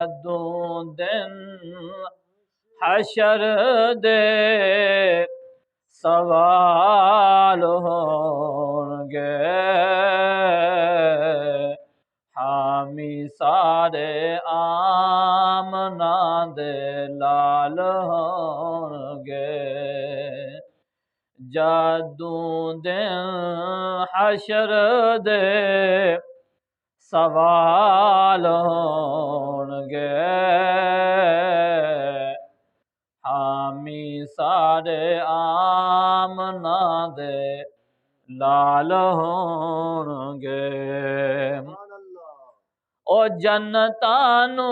जदों दिन हशर दे सवाल होणगे, हामी सारे आमना दे लाल होणगे। जदों दिन हशर दे सवाल होणगे, हामी सारे आमना दे लाल होणगे। ओ जन्नतां नू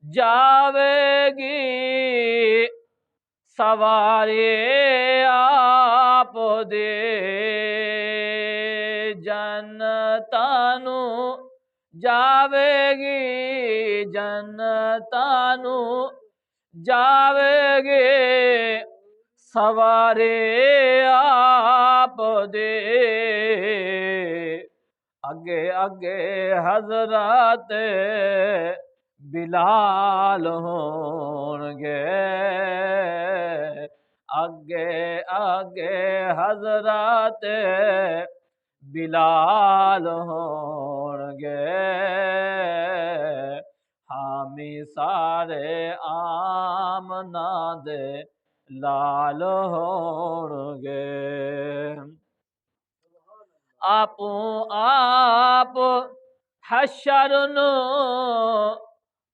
जावेगी सवारे आप दे, जन्नतां नू जावेगी, जन्नतां नू जावेगी सवारे आप दे। अगे अगे हजरत बिलाल होणगे, अगे अगे हजरत बिलाल होणगे। हामी सारे आमना दे लाल होणगे। आपो आप हशर नू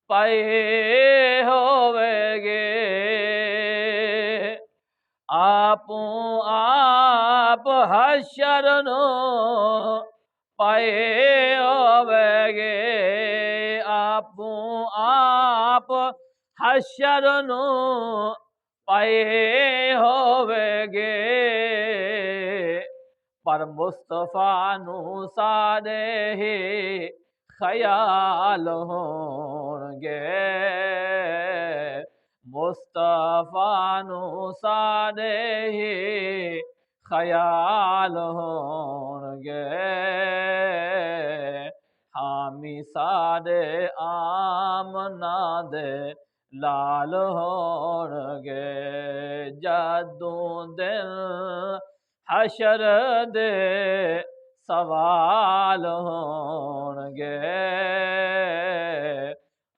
पाए होवेगे, आपो आप हशर नू पाए होवेगे, आपो आप हशर नू पाए होवेगे। पर मुस्तफा नू सारे ही ख्याल होणगे, मुस्तफा नू सारे ही ख्याल होणगे। हामी सारे आमना दे लाल होणगे। जदों दिन हशर दे सवाल होणगे,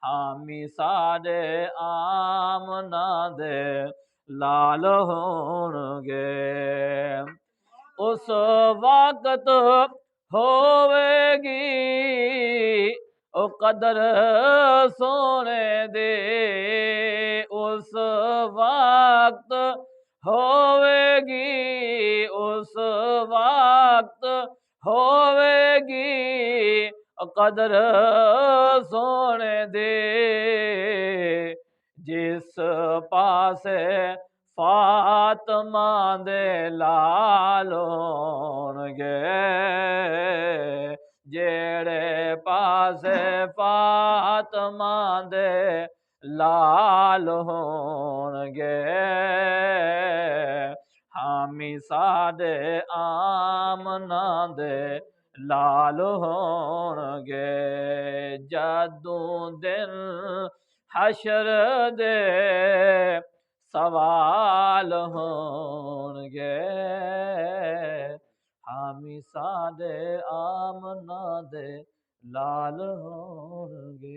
हामी सारे आमना दे लाल होणगे। उस वक्त होवेगी ओ कदर सोने दे, उस वक्त होवेगी, उस वक्त होवेगी कदर सोने दे। जिस पासे फातिमा दे लाल होणगे, जेड़े पासे फातिमा दे लाल होणगे, हामी सारे आमना दे लाल होणगे। जदों दिन हशर दे सवाल होणगे, हामी सारे आमना दे लाल होणगे।